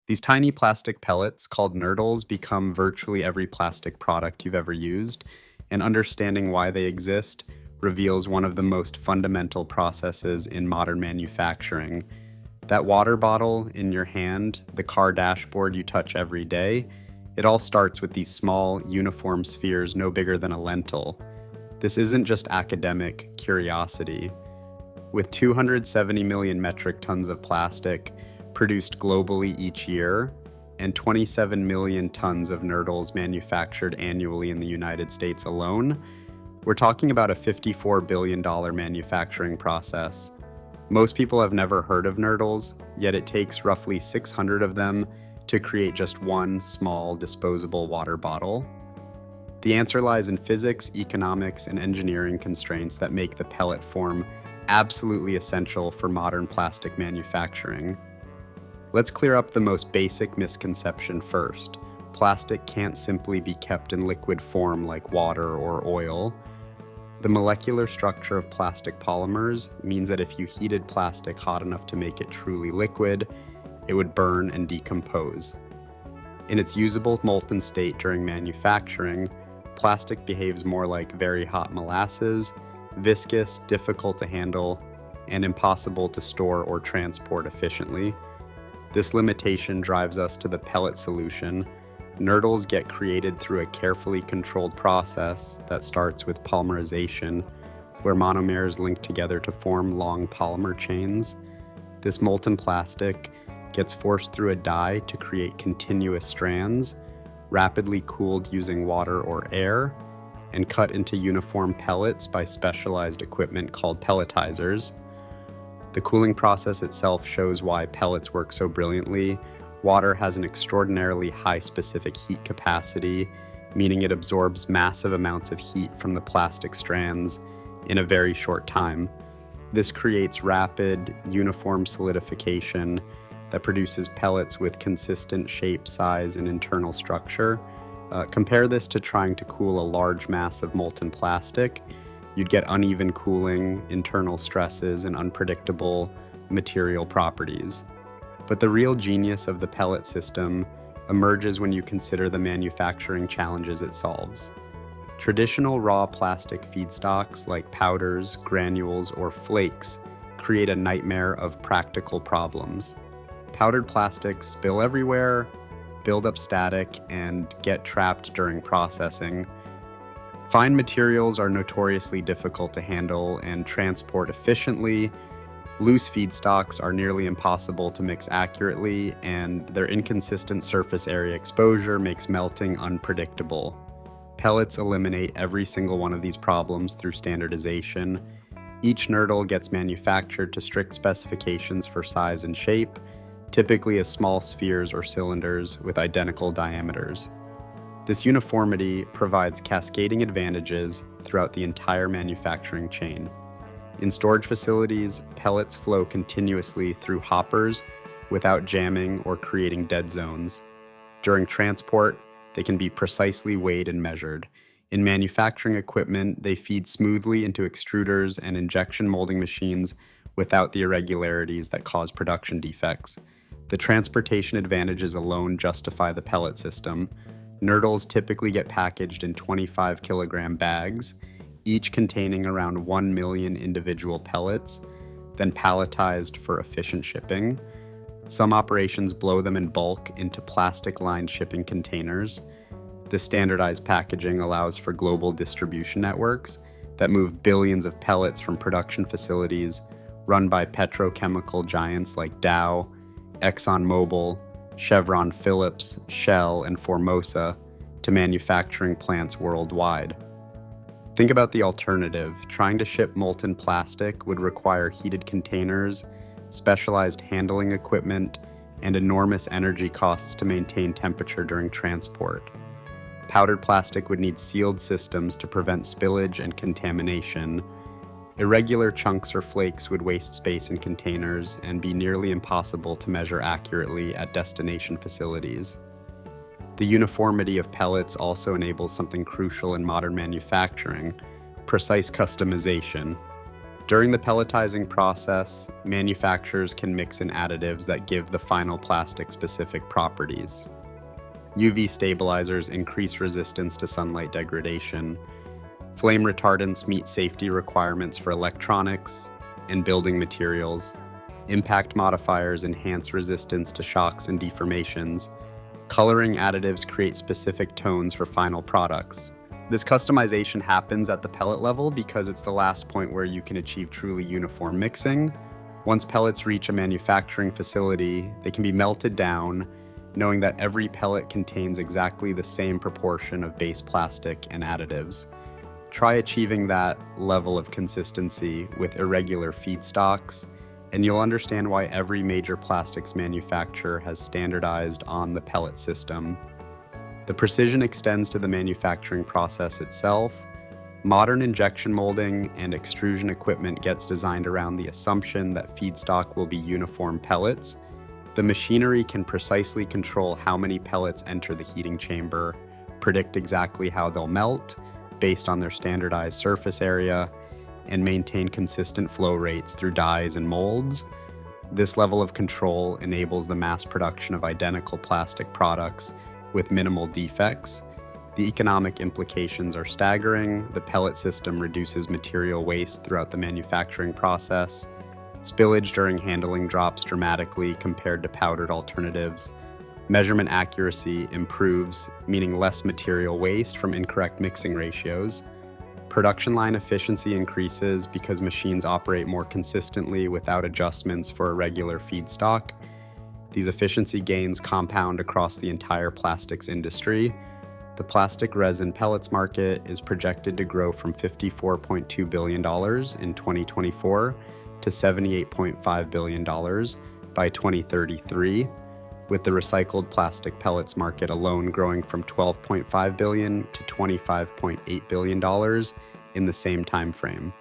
These tiny plastic pellets, called nurdles, become virtually every plastic product you've ever used, and understanding why they exist reveals one of the most fundamental processes in modern manufacturing. That water bottle in your hand, the car dashboard you touch every day, it all starts with these small, uniform spheres no bigger than a lentil. This isn't just academic curiosity. With 270 million metric tons of plastic produced globally each year, and 27 million tons of nurdles manufactured annually in the United States alone, we're talking about a $54 billion manufacturing process. Most people have never heard of nurdles, yet it takes roughly 600 of them to create just one small disposable water bottle. The answer lies in physics, economics, and engineering constraints that make the pellet form absolutely essential for modern plastic manufacturing. Let's clear up the most basic misconception first. Plastic can't simply be kept in liquid form like water or oil. The molecular structure of plastic polymers means that if you heated plastic hot enough to make it truly liquid, it would burn and decompose. In its usable molten state during manufacturing, plastic behaves more like very hot molasses, viscous, difficult to handle, and impossible to store or transport efficiently. This limitation drives us to the pellet solution. Nurdles get created through a carefully controlled process that starts with polymerization, where monomers link together to form long polymer chains. This molten plastic gets forced through a die to create continuous strands, rapidly cooled using water or air, and cut into uniform pellets by specialized equipment called pelletizers. The cooling process itself shows why pellets work so brilliantly. Water has an extraordinarily high specific heat capacity, meaning it absorbs massive amounts of heat from the plastic strands in a very short time. This creates rapid, uniform solidification that produces pellets with consistent shape, size, and internal structure. Compare this to trying to cool a large mass of molten plastic. You'd get uneven cooling, internal stresses, and unpredictable material properties. But the real genius of the pellet system emerges when you consider the manufacturing challenges it solves. Traditional raw plastic feedstocks like powders, granules, or flakes create a nightmare of practical problems. Powdered plastics spill everywhere, build up static, and get trapped during processing. Fine materials are notoriously difficult to handle and transport efficiently. Loose feedstocks are nearly impossible to mix accurately, and their inconsistent surface area exposure makes melting unpredictable. Pellets eliminate every single one of these problems through standardization. Each nurdle gets manufactured to strict specifications for size and shape, typically as small spheres or cylinders with identical diameters. This uniformity provides cascading advantages throughout the entire manufacturing chain. In storage facilities, pellets flow continuously through hoppers without jamming or creating dead zones. During transport, they can be precisely weighed and measured. In manufacturing equipment, they feed smoothly into extruders and injection molding machines without the irregularities that cause production defects. The transportation advantages alone justify the pellet system. Nurdles typically get packaged in 25-kilogram bags, each containing around 1 million individual pellets, then palletized for efficient shipping. Some operations blow them in bulk into plastic-lined shipping containers. This standardized packaging allows for global distribution networks that move billions of pellets from production facilities run by petrochemical giants like Dow, ExxonMobil, Chevron Phillips, Shell, and Formosa to manufacturing plants worldwide. Think about the alternative. Trying to ship molten plastic would require heated containers, specialized handling equipment, and enormous energy costs to maintain temperature during transport. Powdered plastic would need sealed systems to prevent spillage and contamination. Irregular chunks or flakes would waste space in containers and be nearly impossible to measure accurately at destination facilities. The uniformity of pellets also enables something crucial in modern manufacturing: precise customization. During the pelletizing process, manufacturers can mix in additives that give the final plastic-specific properties. UV stabilizers increase resistance to sunlight degradation. Flame retardants meet safety requirements for electronics and building materials. Impact modifiers enhance resistance to shocks and deformations. Coloring additives create specific tones for final products. This customization happens at the pellet level because it's the last point where you can achieve truly uniform mixing. Once pellets reach a manufacturing facility, they can be melted down, knowing that every pellet contains exactly the same proportion of base plastic and additives. Try achieving that level of consistency with irregular feedstocks, and you'll understand why every major plastics manufacturer has standardized on the pellet system. The precision extends to the manufacturing process itself. Modern injection molding and extrusion equipment gets designed around the assumption that feedstock will be uniform pellets. The machinery can precisely control how many pellets enter the heating chamber, predict exactly how they'll melt based on their standardized surface area, and maintain consistent flow rates through dies and molds. This level of control enables the mass production of identical plastic products with minimal defects. The economic implications are staggering. The pellet system reduces material waste throughout the manufacturing process. Spillage during handling drops dramatically compared to powdered alternatives. Measurement accuracy improves, meaning less material waste from incorrect mixing ratios. Production line efficiency increases because machines operate more consistently without adjustments for irregular feedstock. These efficiency gains compound across the entire plastics industry. The plastic resin pellets market is projected to grow from $54.2 billion in 2024 to $78.5 billion by 2033, with the recycled plastic pellets market alone growing from $12.5 billion to $25.8 billion in the same time frame.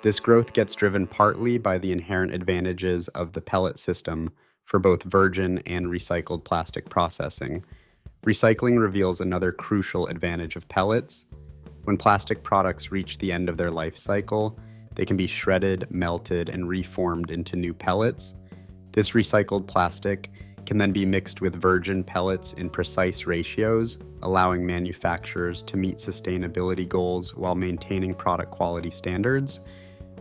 This growth gets driven partly by the inherent advantages of the pellet system for both virgin and recycled plastic processing. Recycling reveals another crucial advantage of pellets. When plastic products reach the end of their life cycle, they can be shredded, melted, and reformed into new pellets. This recycled plastic can then be mixed with virgin pellets in precise ratios, allowing manufacturers to meet sustainability goals while maintaining product quality standards.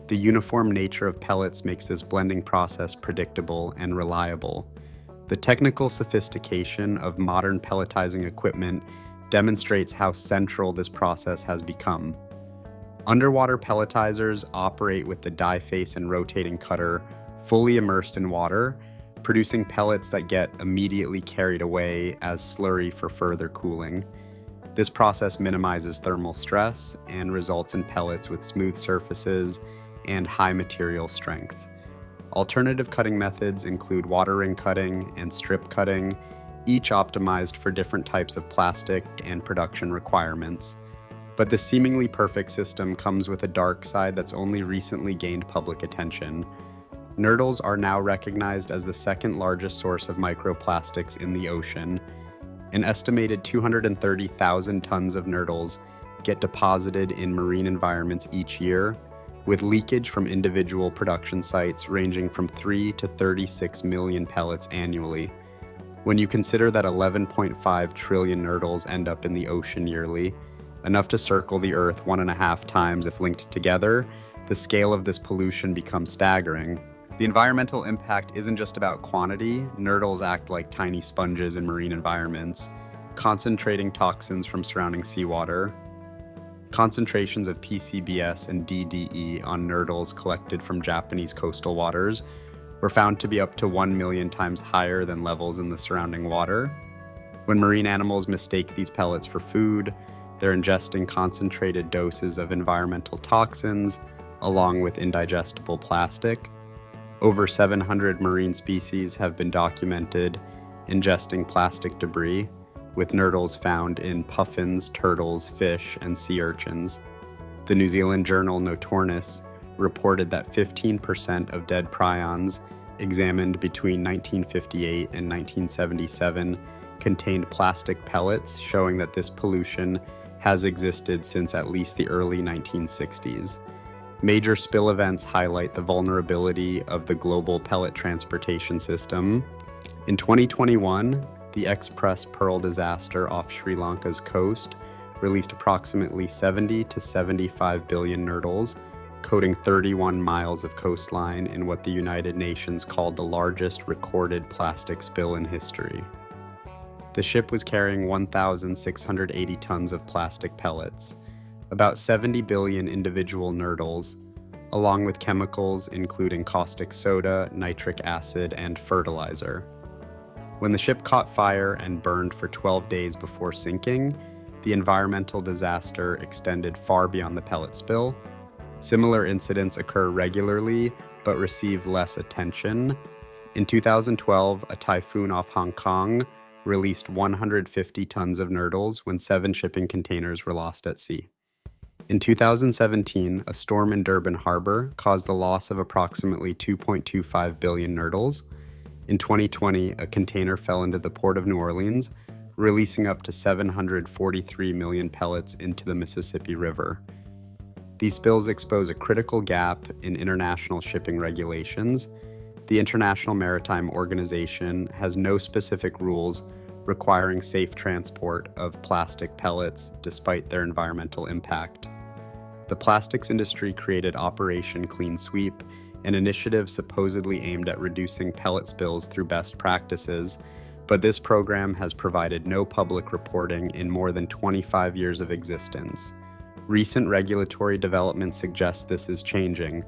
The uniform nature of pellets makes this blending process predictable and reliable. The technical sophistication of modern pelletizing equipment demonstrates how central this process has become. Underwater pelletizers operate with the die face and rotating cutter fully immersed in water, producing pellets that get immediately carried away as slurry for further cooling. This process minimizes thermal stress and results in pellets with smooth surfaces and high material strength. Alternative cutting methods include water ring cutting and strip cutting, each optimized for different types of plastic and production requirements. But the seemingly perfect system comes with a dark side that's only recently gained public attention. Nurdles are now recognized as the second largest source of microplastics in the ocean. An estimated 230,000 tons of nurdles get deposited in marine environments each year, with leakage from individual production sites ranging from 3 to 36 million pellets annually. When you consider that 11.5 trillion nurdles end up in the ocean yearly, enough to circle the Earth 1.5 times if linked together, the scale of this pollution becomes staggering. The environmental impact isn't just about quantity. Nurdles act like tiny sponges in marine environments, concentrating toxins from surrounding seawater. Concentrations of PCBs and DDE on nurdles collected from Japanese coastal waters were found to be up to 1 million times higher than levels in the surrounding water. When marine animals mistake these pellets for food, they're ingesting concentrated doses of environmental toxins along with indigestible plastic. Over 700 marine species have been documented ingesting plastic debris, with nurdles found in puffins, turtles, fish, and sea urchins. The New Zealand journal Notornis reported that 15% of dead prions examined between 1958 and 1977 contained plastic pellets, showing that this pollution has existed since at least the early 1960s. Major spill events highlight the vulnerability of the global pellet transportation system. In 2021, the Express Pearl disaster off Sri Lanka's coast released approximately 70 to 75 billion nurdles, coating 31 miles of coastline in what the United Nations called the largest recorded plastic spill in history. The ship was carrying 1,680 tons of plastic pellets, about 70 billion individual nurdles, along with chemicals including caustic soda, nitric acid, and fertilizer. When the ship caught fire and burned for 12 days before sinking, the environmental disaster extended far beyond the pellet spill. Similar incidents occur regularly, but receive less attention. In 2012, a typhoon off Hong Kong released 150 tons of nurdles when 7 shipping containers were lost at sea. In 2017, a storm in Durban Harbor caused the loss of approximately 2.25 billion nurdles. In 2020, a container fell into the port of New Orleans, releasing up to 743 million pellets into the Mississippi River. These spills expose a critical gap in international shipping regulations. The International Maritime Organization has no specific rules requiring safe transport of plastic pellets despite their environmental impact. The plastics industry created Operation Clean Sweep, an initiative supposedly aimed at reducing pellet spills through best practices, but this program has provided no public reporting in more than 25 years of existence. Recent regulatory development suggests this is changing.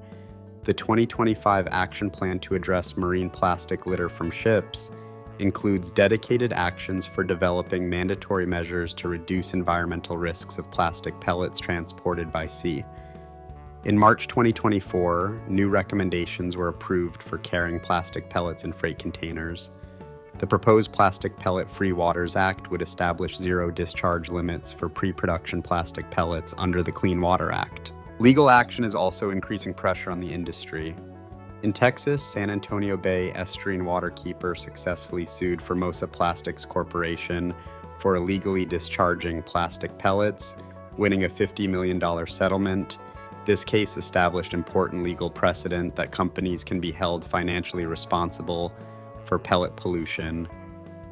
The 2025 Action Plan to address marine plastic litter from ships includes dedicated actions for developing mandatory measures to reduce environmental risks of plastic pellets transported by sea. In March 2024, new recommendations were approved for carrying plastic pellets in freight containers. The proposed Plastic Pellet Free Waters Act would establish zero discharge limits for pre-production plastic pellets under the Clean Water Act. Legal action is also increasing pressure on the industry. In Texas, San Antonio Bay Estuarine Waterkeeper successfully sued Formosa Plastics Corporation for illegally discharging plastic pellets, winning a $50 million settlement. This case established important legal precedent that companies can be held financially responsible for pellet pollution.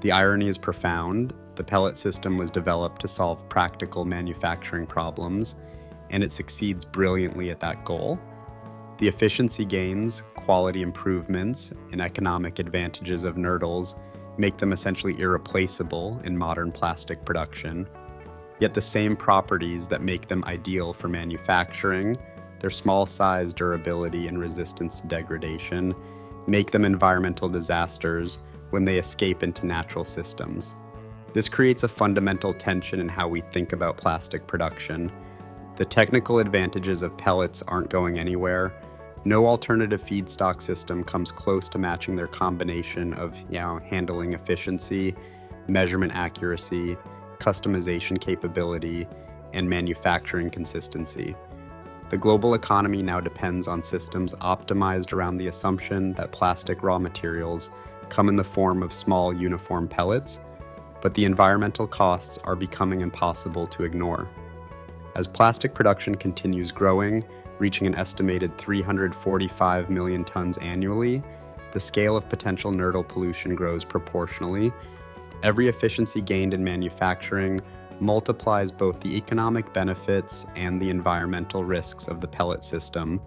The irony is profound. The pellet system was developed to solve practical manufacturing problems, and it succeeds brilliantly at that goal. The efficiency gains, quality improvements, and economic advantages of nurdles make them essentially irreplaceable in modern plastic production. Yet the same properties that make them ideal for manufacturing, their small size, durability, and resistance to degradation, make them environmental disasters when they escape into natural systems. This creates a fundamental tension in how we think about plastic production. The technical advantages of pellets aren't going anywhere. No alternative feedstock system comes close to matching their combination of handling efficiency, measurement accuracy, customization capability, and manufacturing consistency. The global economy now depends on systems optimized around the assumption that plastic raw materials come in the form of small uniform pellets, but the environmental costs are becoming impossible to ignore. As plastic production continues growing, reaching an estimated 345 million tons annually, the scale of potential nurdle pollution grows proportionally. Every efficiency gained in manufacturing multiplies both the economic benefits and the environmental risks of the pellet system.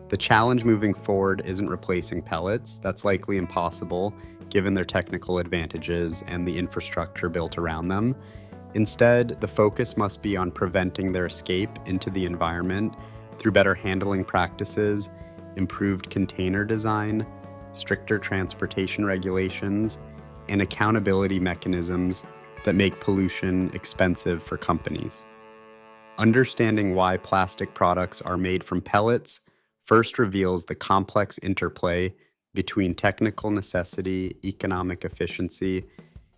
The challenge moving forward isn't replacing pellets. That's likely impossible given their technical advantages and the infrastructure built around them. Instead, the focus must be on preventing their escape into the environment through better handling practices, improved container design, stricter transportation regulations, and accountability mechanisms that make pollution expensive for companies. Understanding why plastic products are made from pellets first reveals the complex interplay between technical necessity, economic efficiency,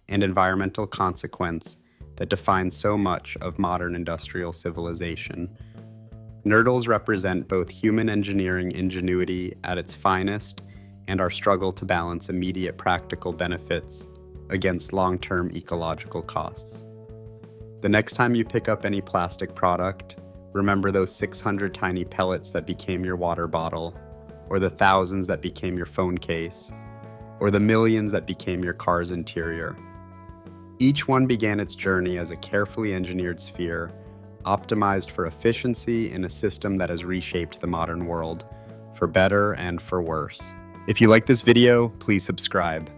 and environmental consequence that defines so much of modern industrial civilization. Nurdles represent both human engineering ingenuity at its finest and our struggle to balance immediate practical benefits against long-term ecological costs. The next time you pick up any plastic product, Remember those 600 tiny pellets that became your water bottle, or the thousands that became your phone case, or the millions that became your car's interior. Each one began its journey as a carefully engineered sphere, optimized for efficiency in a system that has reshaped the modern world, for better and for worse. If you like this video, please subscribe.